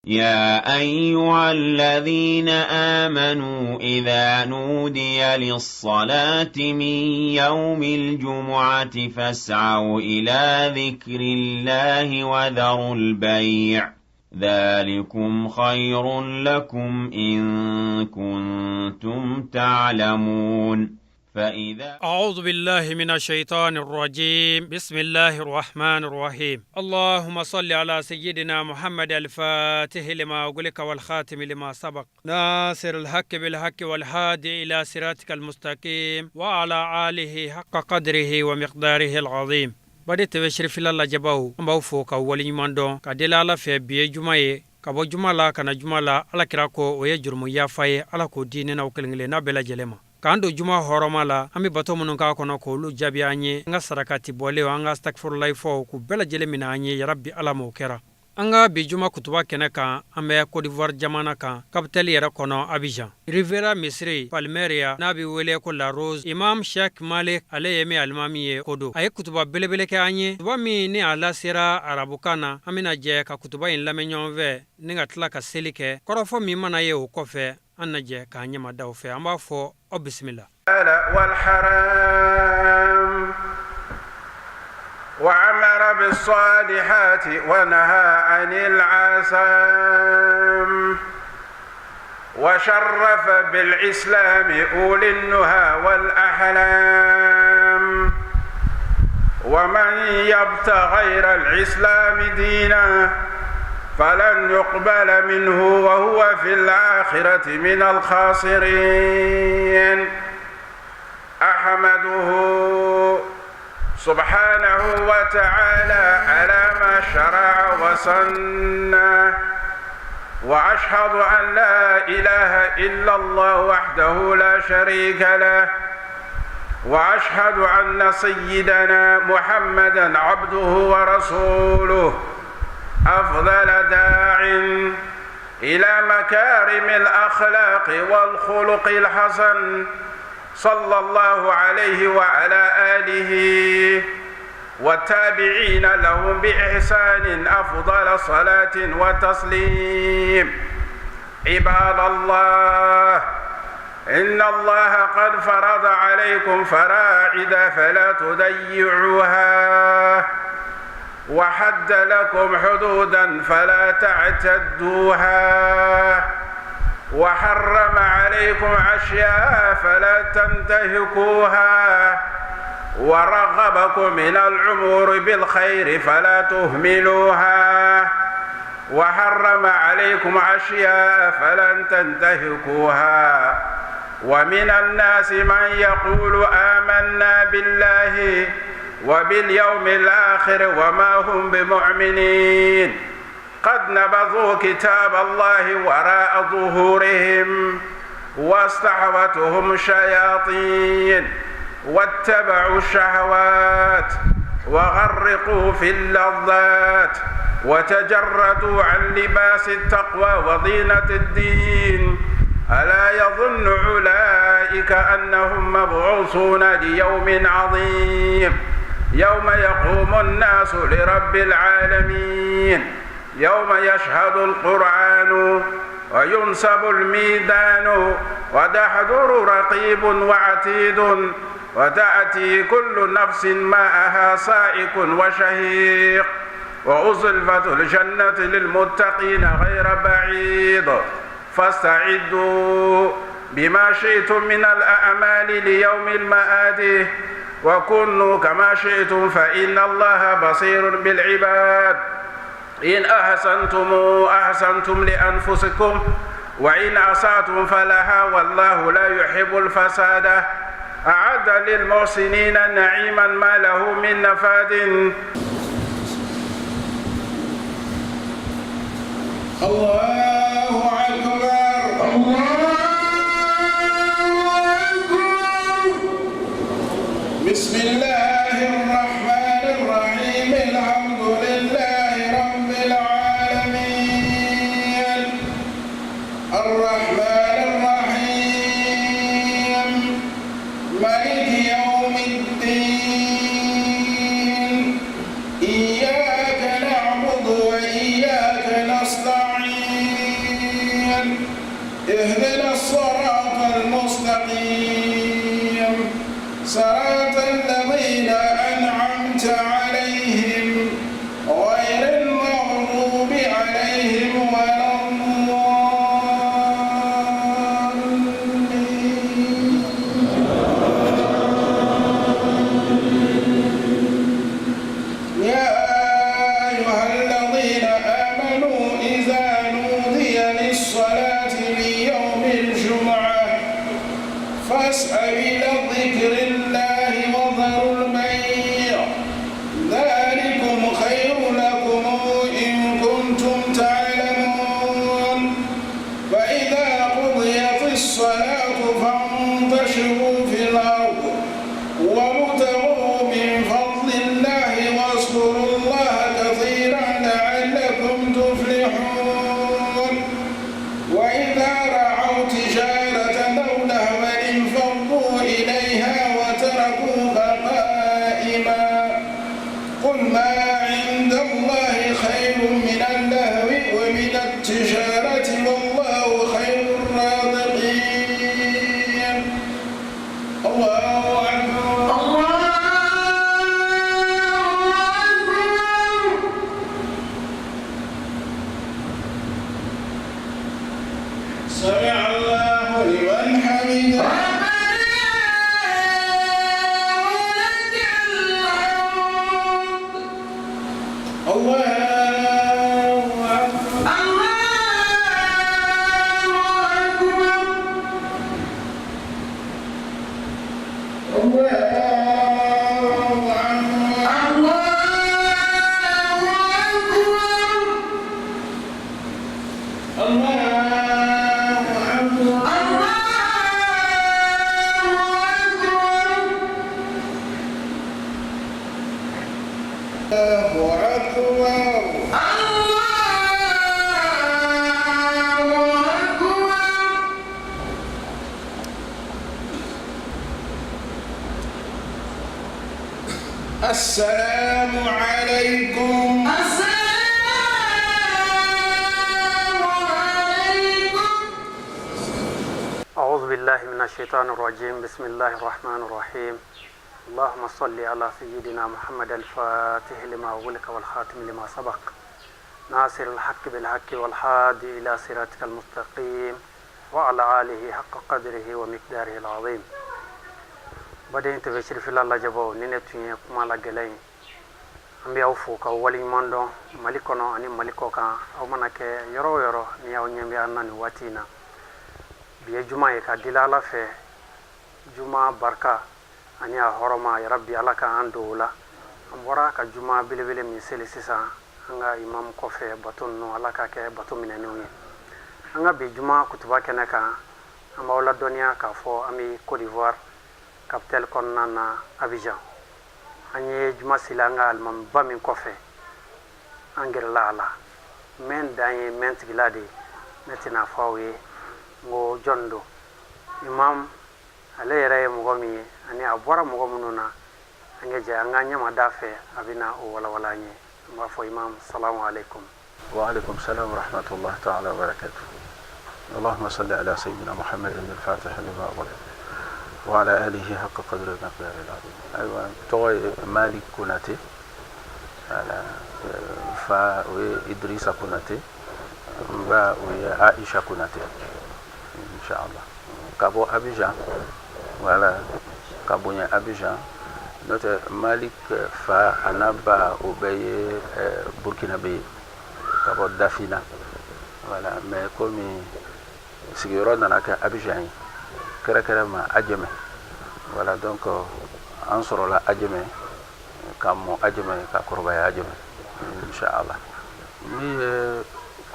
يا أيها الذين آمنوا إذا نودي للصلاة من يوم الجمعة فاسعوا إلى ذكر الله وذروا البيع ذلكم خير لكم إن كنتم تعلمون فإذا أعوذ بالله من الشيطان الرجيم بسم الله الرحمن الرحيم اللهم صل على سيدنا محمد الفاتح لما أغلق والخاتم لما سبق ناصر الحق بالحق والهادي إلى صراطك المستقيم وعلى آله حق قدره ومقداره العظيم bade tebe shirfi lalla jabahu ambaw fo ka wali mando ka dela ala fe biye jumaye ka bo jumala kana jumala ala kirako o ye jurmu ya faye ala ko dine na ukelngile na bela jelema kando juma horomala ami bato munun ka kono ko lu jabi anye nga sarakati bole anga astaghfirullah fo ku bela jelemina anye ya rabbi ala mo kera anga bi juma kutuba keneka ambe Côte d'Ivoire jamana kan capital yera kono Abidjan Rivera Misri Palmeria nabi wele ko La Rose Imam Sheikh Malik aleyemi almamiye kodo ay kutuba belebele ke anye tuba mi ni ala sira arabukana amina je ka kutuba in lamenyon ve ninga tla ka selike korofo mi mana ye o kofe annaje ka nyama daw fe amba fo o bismillah wal haram وعمر بالصالحات ونهى عن العصام وشرف بالإسلام أولي النهى والأحلام ومن يبتغ غير الإسلام دينا فلن يقبل منه وهو في الآخرة من الخاسرين أحمده سبحانه وتعالى على ما شرع وسنى وأشهد أن لا إله إلا الله وحده لا شريك له وأشهد أن سيدنا محمدا عبده ورسوله أفضل داع إلى مكارم الأخلاق والخلق الحسن صلى الله عليه وعلى آله والتابعين لهم بإحسان أفضل صلاة وتسليم عباد الله إن الله قد فرض عليكم فرائض فلا تضيعوها وحد لكم حدودا فلا تعتدوها وحرم عليكم أشياء فلا تنتهكوها ورغبكم من الأمور بالخير فلا تهملوها وحرم عليكم أشياء فلن تنتهكوها ومن الناس من يقول آمنا بالله وباليوم الآخر وما هم بمؤمنين قد نبذوا كتاب الله وراء ظهورهم واستعوتهم الشياطين واتبعوا الشهوات وغرقوا في اللذات وتجردوا عن لباس التقوى وضينة الدين ألا يظن أولئك أنهم مبعوثون ليوم عظيم يوم يقوم الناس لرب العالمين يوم يشهد القرآن وينسب الميدان وتحضر رقيب وعتيد وتأتي كل نفس معها سائق وشهيق وأزلفت الجنة للمتقين غير بعيد فاستعدوا بما شئتم من الأعمال ليوم المآد وكونوا كما شئتم فإن الله بصير بالعباد إن أحسنتم لأنفسكم وإن أسأتم فلها والله لا يحب الفساد أعد للمحسنين نعيما ما له من نفاد الله أكبر الله أكبر بسم الله الرحمن الرحيم الحمد لله رب العالمين الرحمن الرحيم مالك يوم الدين إياك نعبد وإياك نستعين اهدنا الصراط المستقيم صراط الذين أنعمت عليهم غير المغضوب عليهم ولا الضالين. يا أيها الذين آمنوا إذا نودي للصلاة من يوم الجمعة فاسعوا إلى ذكر الله وذروا البيع ذلكم خير لكم إن كنتم تعلمون. فإذا قضيت الصلاة فانتشروا في الأرض وابتغوا من فضل الله واذكروا الله كثيرا لعلكم تفلحون. وإذا رأوا تجارة أو لهوا انفضوا إليها وتركوك قائما قل ما عند الله خير من اللهو ومن التجارة والله خير الرازقين. الله أكبر. سمع الله لمن حمده. الله أكبر. السلام عليكم. أعوذ بالله من الشيطان الرجيم. بسم الله الرحمن الرحيم. اللهم صل على سيدنا محمد الفاتح لما أغلق والخاتم لما سبق ناصر الحق بالحق والهادي إلى صراطك المستقيم وعلى آله حق قدره ومقداره العظيم. بدين تبشر في الله جبو نينتي كما لا غلاي ambi aw fu ka wali mondo malikono ani maliko ka aw manake yoro yoro ni aw nyambi annani watina biye juma e ka dilala fe juma barka ani a horoma ya rabbi alaka andola ambora ka juma bilebele mi sele sisa anga imam kofe baton no alaka ke baton minenu anga bi juma kutuba kenaka amba wala donia ka fo ami Côte d'Ivoire capital konnana Abidjan anye juma silanga almam bamin kofe angir lala men danye mentigilade netina fawe ngo jondo imam alere mugomi ani abora mugomuna angeje anganya madafe abina o wala wala nye ma fo imam assalamu alaikum. wa alaikum salam wa rahmatullahi ta'ala wa barakatuh. اللهم صل على سيدنا محمد الفاتح لما أغلق وعلى آله حق قدر المقدار العظيم. أيوة توي مالك كوناتي على فا وإدريس كوناتي با وعائشة كوناتي إن شاء الله كابو أبيجان ولا كابونيا أبيجان نوت مالك فا أنابا وبي بوركينابي كابو دافينا ولا ما كومي سيغيرون ناكا أبيجان كرا ما أجمع ولا دونك أنصر لا أجمع كم أجمع كقربا أجمع إن شاء الله مي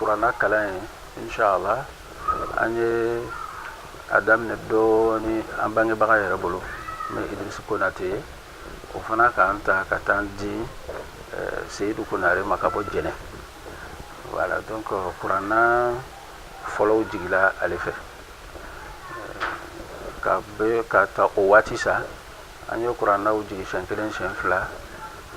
قرانا كلام إن شاء الله أني أدم ندوني أم بني بغاي ربلو مي إدريس كوناتي وفنا كانتا كتاندي سيدو كوناري مكابو جنة ولا دونك قرانا follow jigla alefe ka be ka ta o wati sa anyo qur'ana o jigi shankelen shanfla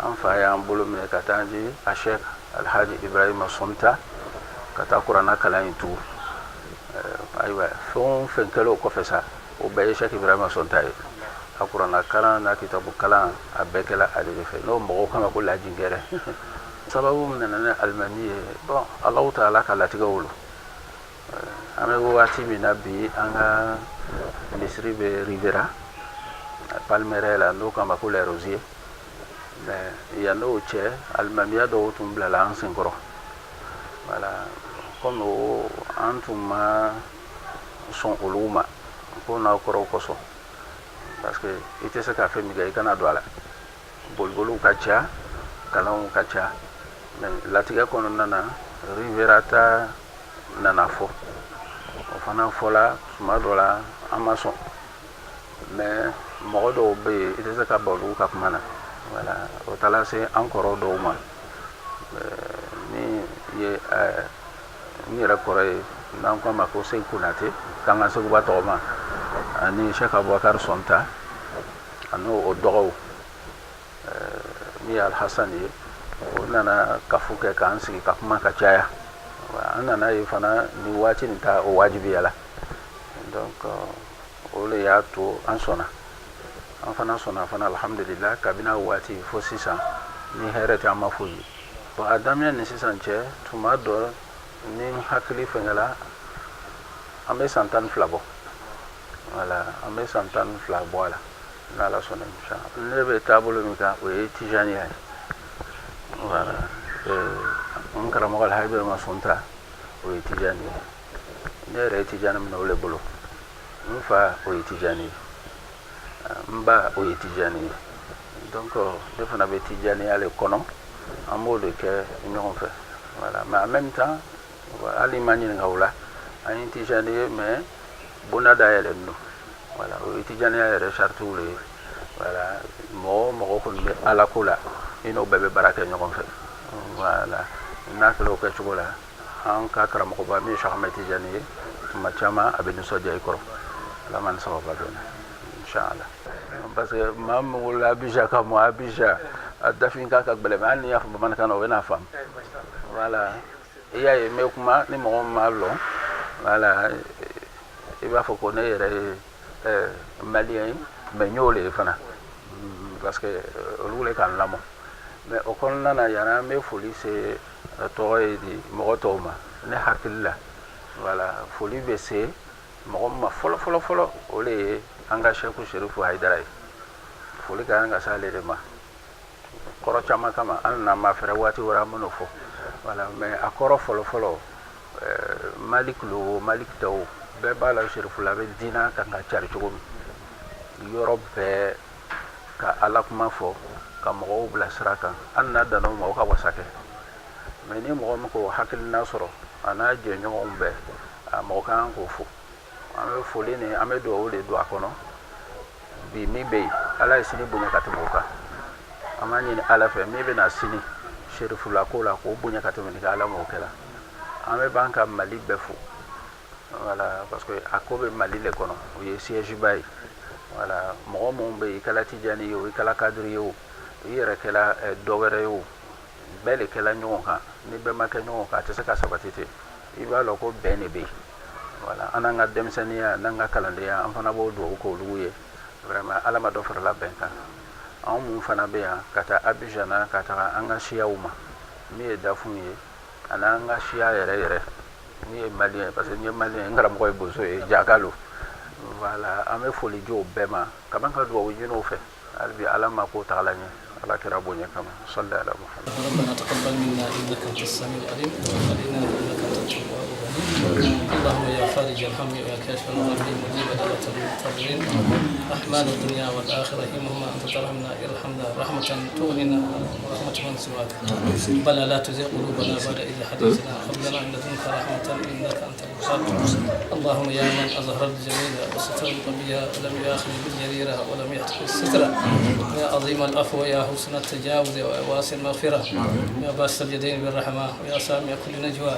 an fa ya ambulu me ka tanji a sheikh alhaji ibrahim somta ka ta qur'ana kala intu aywa fon fen kalo ko fesa o baye Cheikh Ibrahima Sontaye akurana kala na kitabu kala abekela ali fe no mo ko ko la jingere sababu min na almami bon Allah ta'ala kala tiga wulu ame wati mina bi anga ministre be Rivera Palmera la no kama ko la Rosier mais ya no che almami do tumbla la ansinkoro voilà comme antuma son uluma ko na koro koso parce que ite se ka fe mi ga kana do ala bolbolu kacha kalon kacha mais latiga kono nana Rivera ta nana fo o fana fola suma dola amason mais mo do be ite se ka bolu ka kumana voilà o tala se encore do ma ni ye ni rakore nan ko ma ko se kunate kanga se ba to ma ani Cheikh Abubakar Sonta ano o dogo ni Al Hassani o nana kafuke kan sigi ka kuma ka caya nana yi fana ni wati ni ta o wajibi yala donc o le ya to an sona an fana sona fana alhamdulillah kabina wati fo sisa ni herete amma fuyi to adamya ni sisan che tuma do ni hakili fengala ambe santan flabo voilà ambe santan flabo ala na la sona insha Allah be tabulu mi ka o tijani ay voilà on karamo gal haybe ma sonta o tijani ne re tijani mi no le bolo mfa o tijani mba o tijani donc defana be tijani ale kono amo de ke ñon fait voilà mais en même temps ali mani ngawla ani tijani mais bonada yele no voilà o tijani yele chartou le voilà mo ko be ala kula ino bebe baraka ñon fait voilà naklo ko chugola an ka karamo ko ba mi Cheikh Ahmed Tijani ma chama abenu soja ikoro la man sawa ba dona inshallah parce que mam wala bija ka mo abija dafin ka ka bele man ya fa man kana wena fam voilà iya e me kuma ni mo ma lo voilà e ba fo ko ne re malien me nyole fana parce que lule kan lamo mais o kon nana yana me foli c'est toy di mo toma ne hakilla voilà foli be se mo ma folo ole anga Sheikh Sherifu Haidara foli ka anga sale de ma koro chama kama anna ma fere wati wara mono fo voilà mais akoro folo malik taw be bala Sherifu la be dina ka nga chari chugo yorobe ka alakuma fo ka mo bla sraka anna dano mo ka wasake mais ni mo ko hakil nasoro ana je nyom be mo kan ko fo ame foli ni ame do o le do akono bi mi be ala sini bunya katimoka amani ni ala fe mi be na sini Sherifu la ko bunya katimoka ala mo kala ame banka mali be fo voilà parce que akobe mali le kono o ye siège bay voilà mo be kala tijani yo kala kadri yo yere kala dogere yo bele kala nyonka ni be make nyonka te saka sabatete iba loko bene be voilà ananga demsania nanga kalandeya amfana bo do ko luye vraiment alama do fara la benka an mun fana be ya kata abijana kata anga shiyauma mi da funye ananga shiya yere ni malien parce que ni malien ngaram koy bozo e jakalo voilà ame foli jo bema kabanka do wujino fe albi alama ko tagalanya على كرابونيا كما صلى على محمد. ربنا تقبل منا انك انت السميع العليم وقنا انك انت التواب الرحيم. اللهم يا فارج الهم ويا كاشف الغم مجيب دعوة المضطرين رحمن الدنيا والاخره همهما انت ترحمنا ارحمنا رحمة تغنينا ورحمة من سواك. ربنا لا تزغ قلوبنا بعد إذ هديتنا وهب لنا من لدنك رحمة انك انت الوهاب. اللهم يا من اظهر الجميل وستر القبيح ولم ياخذ بالجريره ولم يحتق الستر يا عظيم العفو يا حسن التجاوز وواسع المغفرة يا باسط اليدين بالرحمة ويا سامع كل نجوى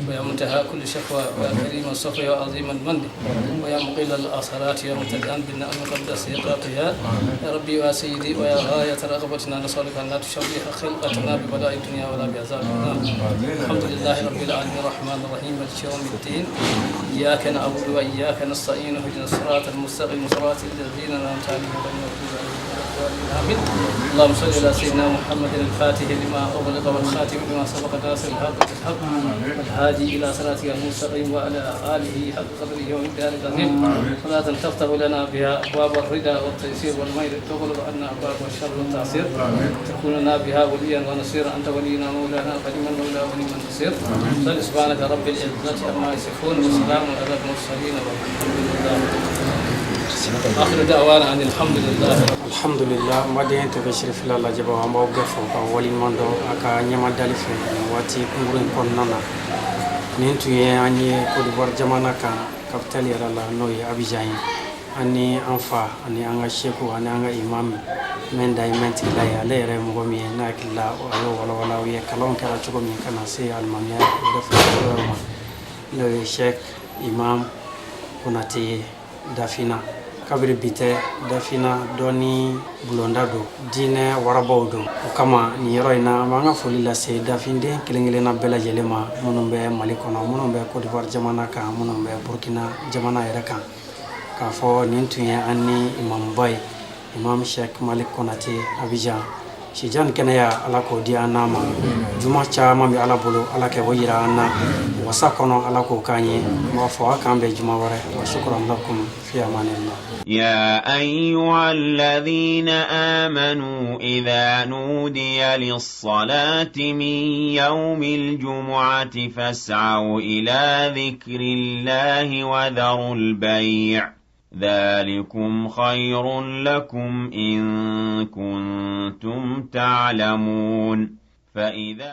ويا منتهى كل شكوى ويا كريم الصفا وعظيم المن ويا مقيل الآثارات يا متدان بالنعم قبل استحقاقها يا ربي يا سيدي ويا غاية رغبتنا نسألك أن لا تشوه خلقتنا ببلاء الدنيا ولا بعذاب النار. الحمد لله رب العالمين الرحمن الرحيم مالك يوم الدين إياك نعبد وإياك نستعين اهدنا الصراط المستقيم صراط الذين أنعمت عليهم غير المغضوب عليهم ولا الضالين آمين. اللهم صل على سيدنا محمد الفاتح لما أغلق والخاتم لما سبق ناصر الحق بالحق والهادي إلى صراطك المستقيم وعلى آله حق قدره ومقداره العظيم. صلاة تفتح لنا بها أبواب الرضا والتيسير والميل تغلق عنا أبواب الشر والتعسير تكون لنا بها وليا ونصيرا أنت ولينا مولانا فنعم المولى ونعم النصير. صل سبحانك رب العزة عما يصفون وسلام على المرسلين والحمد لله. آخر دعوانا أن الحمد لله. الحمد لله مدين تبشر في الله جبا وما وقفوا أولي مندو أكا نيما دالفين واتي كمبرين كوننا ننتو يعني كود برجمانا كان كابتالي الله نوي أبيجاين أني أنفا أني أنغا شيكو أني أنغا إمام من دايمنت لا يالي رمغمي ناك لا ولا ويا كلام كلا تشغمي كنا سي الماميا دفع لو شيخ إمام كناتي دافينا kabiri bite dafina doni bulondado dine warabawdo kama ni yoro ina manga foli la se dafinde kelengele na bela jelema munumbe malikono munumbe Côte d'Ivoire jamana ka munumbe Burkina jamana iraka ka fo nintuye anni imam bay imam Sheikh Malik Konate Abidjan Shijan kenaya ala ko di anama juma cha mami ala bolo ala ke wajira anna wasa kono ala ko kanye ma fo akambe juma wore wa shukran lakum fi amanillah. يا أيها الذين آمنوا إذا نودي للصلاة من يوم الجمعة فاسعوا إلى ذكر الله وذروا البيع ذلكم خير لكم إن كنتم تعلمون. فإذا